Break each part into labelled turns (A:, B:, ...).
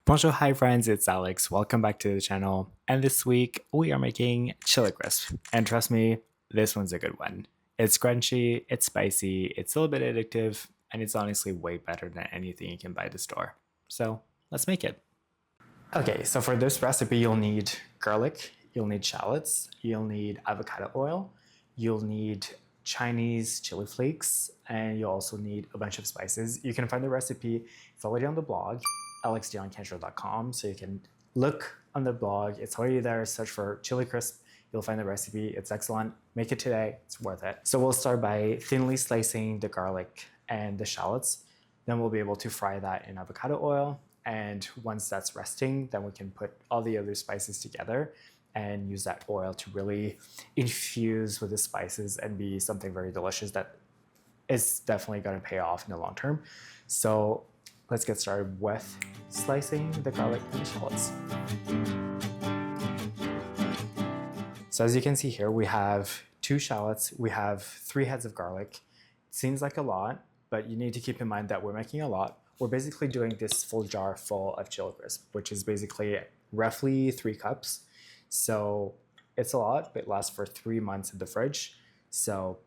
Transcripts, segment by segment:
A: Bonjour, hi friends, it's Alex. Welcome back to the channel. And this week we are making chili crisp. And trust me, this one's a good one. It's crunchy, it's spicy, it's a little bit addictive, and it's honestly way better than anything you can buy at the store. So let's make it. Okay, so for this recipe, you'll need garlic, you'll need shallots, you'll need avocado oil, you'll need Chinese chili flakes, and you'll also need a bunch of spices. You can find the recipe, it's already on the blog, alexdionkanjer.com, so you can look on the blog. It's already there. Search for chili crisp. You'll find the recipe. It's excellent. Make it today. It's worth it. So we'll start by thinly slicing the garlic and the shallots. Then we'll be able to fry that in avocado oil. And once that's resting, then we can put all the other spices together and use that oil to really infuse with the spices and be something very delicious that is definitely going to pay off in the long term. So let's get started with slicing the garlic and the shallots. So as you can see here, we have 2 shallots, we have 3 heads of garlic. It seems like a lot, but you need to keep in mind that we're making a lot. We're basically doing this full jar full of chili crisp, which is basically roughly 3 cups. So it's a lot, but it lasts for 3 months in the fridge. So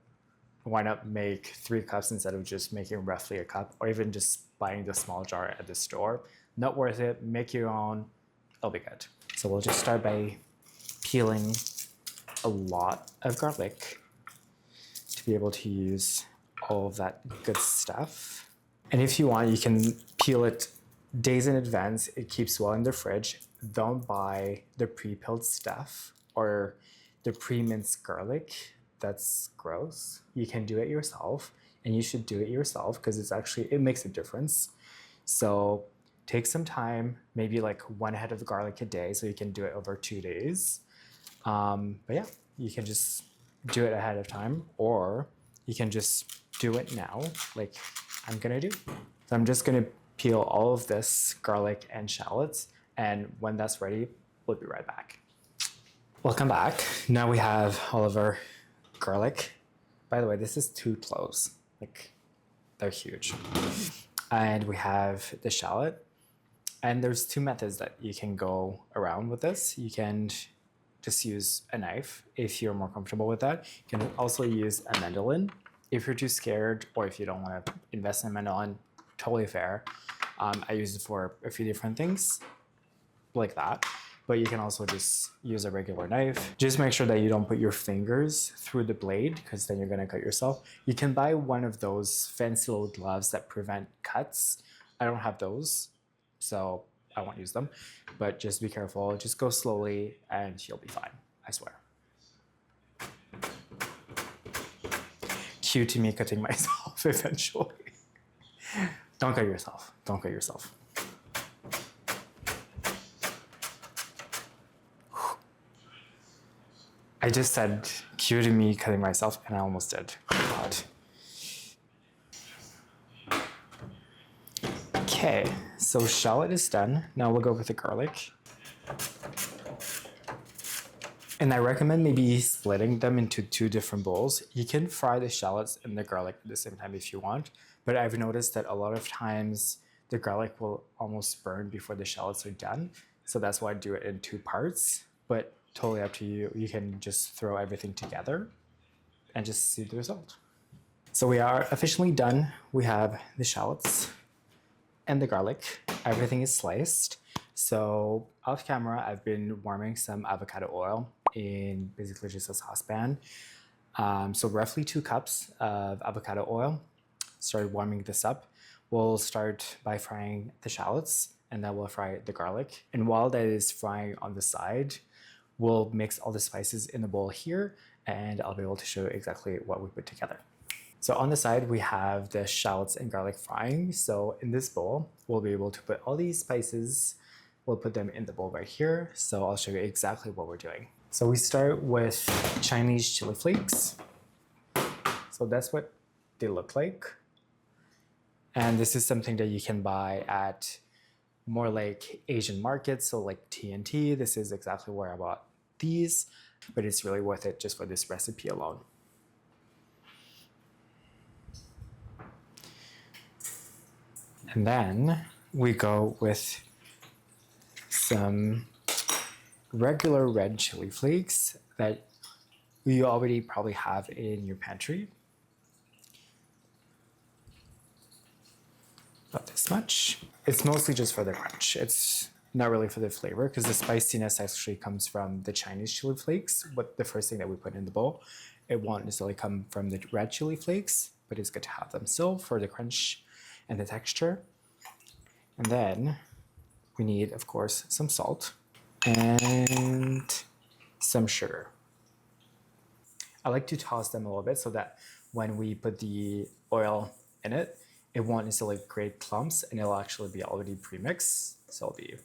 A: why not make 3 cups instead of just making roughly a cup, or even just buying the small jar at the store? Not worth it. Make your own. It'll be good. So we'll just start by peeling a lot of garlic to be able to use all of that good stuff. And if you want, you can peel it days in advance. It keeps well in the fridge. Don't buy the pre-peeled stuff or the pre-minced garlic. That's gross. You can do it yourself, and you should do it yourself because it makes a difference. So take some time, maybe like 1 head of garlic a day, so you can do it over 2 days. But yeah, you can just do it ahead of time, or you can just do it now, like I'm gonna do. So I'm just gonna peel all of this garlic and shallots, and when that's ready, we'll be right back. Welcome back. Now we have all of our garlic. By the way, this is 2 cloves. Like, they're huge. And we have the shallot. And there's 2 methods that you can go around with this. You can just use a knife if you're more comfortable with that. You can also use a mandolin. If you're too scared, or if you don't want to invest in a mandolin, totally fair. I use it for a few different things like that. But you can also just use a regular knife. Just make sure that you don't put your fingers through the blade, because then you're gonna cut yourself. You can buy one of those fancy little gloves that prevent cuts. I don't have those, so I won't use them. But just be careful, just go slowly and you'll be fine, I swear. Cue to me cutting myself eventually. Don't cut yourself, don't cut yourself. I just said cue to me cutting myself, and I almost did. Oh God. Okay, so shallot is done. Now we'll go with the garlic. And I recommend maybe splitting them into 2 different bowls. You can fry the shallots and the garlic at the same time if you want, but I've noticed that a lot of times the garlic will almost burn before the shallots are done. So that's why I do it in 2 parts, but totally up to you. You can just throw everything together and just see the result. So we are officially done. We have the shallots and the garlic. Everything is sliced. So off camera, I've been warming some avocado oil in basically just a saucepan. So roughly 2 cups of avocado oil. Started warming this up. We'll start by frying the shallots, and then we'll fry the garlic. And while that is frying on the side, we'll mix all the spices in the bowl here, and I'll be able to show you exactly what we put together. So on the side, we have the shallots and garlic frying. So in this bowl, we'll be able to put all these spices. We'll put them in the bowl right here. So I'll show you exactly what we're doing. So we start with Chinese chili flakes. So that's what they look like. And this is something that you can buy at more like Asian markets, so like TNT. This is exactly where I bought these, but it's really worth it just for this recipe alone. And then we go with some regular red chili flakes that you already probably have in your pantry. About this much. It's mostly just for the crunch. It's not really for the flavor because the spiciness actually comes from the Chinese chili flakes, but the first thing that we put in the bowl. It won't necessarily come from the red chili flakes, but it's good to have them still for the crunch and the texture. And then we need, of course, some salt and some sugar. I like to toss them a little bit so that when we put the oil in it, it won't necessarily create clumps and it'll actually be already pre-mixed, so it'll be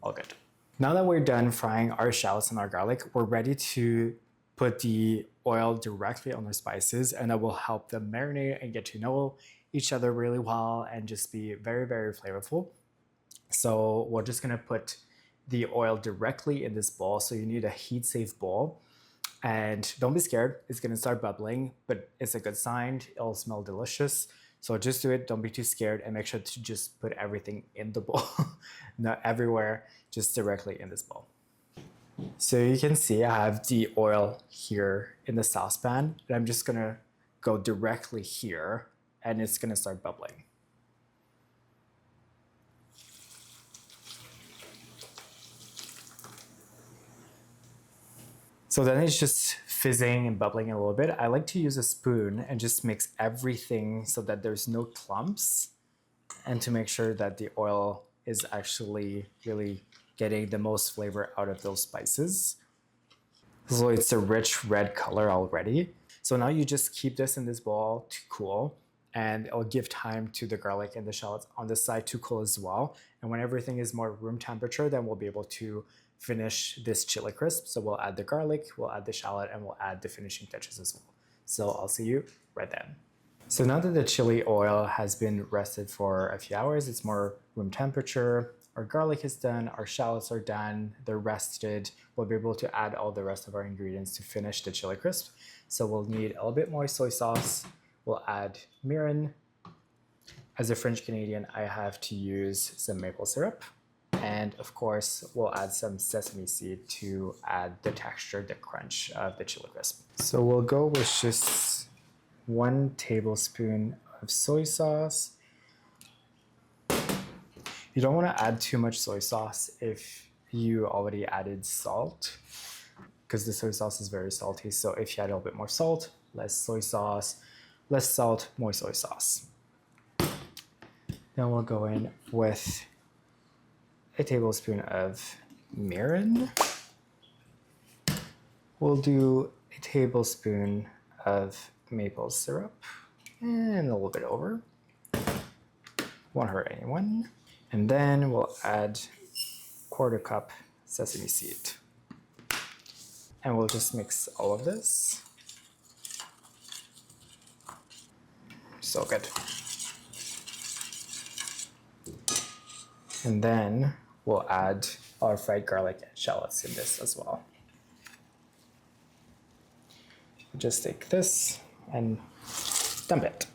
A: all good. Now that we're done frying our shallots and our garlic, we're ready to put the oil directly on the spices, and that will help them marinate and get to know each other really well and just be very, very flavorful. So we're just gonna put the oil directly in this bowl. So you need a heat-safe bowl. And don't be scared, it's gonna start bubbling, but it's a good sign, it'll smell delicious. So just do it, don't be too scared, and make sure to just put everything in the bowl, not everywhere, just directly in this bowl. So you can see I have the oil here in the saucepan, and I'm just gonna go directly here, and it's gonna start bubbling. So then it's just fizzing and bubbling a little bit. I like to use a spoon and just mix everything so that there's no clumps, and to make sure that the oil is actually really getting the most flavor out of those spices. So it's a rich red color already. So now you just keep this in this bowl to cool, and it'll give time to the garlic and the shallots on the side to cool as well. And when everything is more room temperature, then we'll be able to finish this chili crisp. So we'll add the garlic, we'll add the shallot, and we'll add the finishing touches as well. So I'll see you right then. So now that the chili oil has been rested for a few hours, it's more room temperature. Our garlic is done, our shallots are done, they're rested. We'll be able to add all the rest of our ingredients to finish the chili crisp. So we'll need a little bit more soy sauce. We'll add mirin. As a French Canadian, I have to use some maple syrup. And of course, we'll add some sesame seed to add the texture, the crunch of the chili crisp. So we'll go with just 1 tablespoon of soy sauce. You don't want to add too much soy sauce if you already added salt, because the soy sauce is very salty. So if you add a little bit more salt, less soy sauce, less salt, more soy sauce. Then we'll go in with a tablespoon of mirin. We'll do a tablespoon of maple syrup and a little bit over. Won't hurt anyone. And then we'll add 1/4 cup sesame seed. And we'll just mix all of this. So good. And then we'll add our fried garlic and shallots in this as well. Just take this and dump it.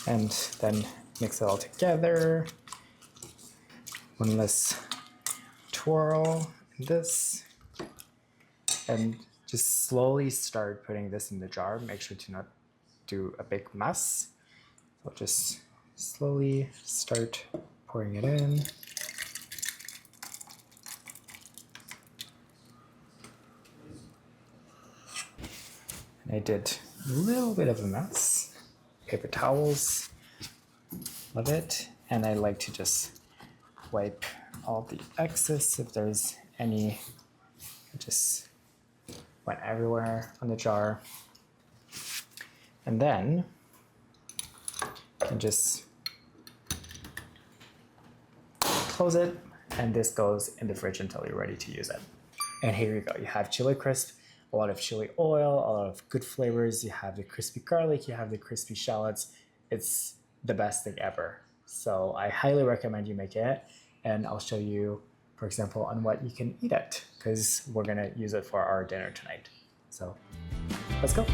A: And then mix it all together. One less twirl in this. And just slowly start putting this in the jar. Make sure to not do a big mess. So just slowly start pouring it in. And I did a little bit of a mess. Paper towels, love it. And I like to just wipe all the excess if there's any. It just went everywhere on the jar. And then I just close it, and this goes in the fridge until you're ready to use it. And here you go, you have chili crisp, a lot of chili oil, a lot of good flavors. You have the crispy garlic, you have the crispy shallots. It's the best thing ever. So I highly recommend you make it, and I'll show you, for example, on what you can eat it, because we're gonna use it for our dinner tonight. So let's go.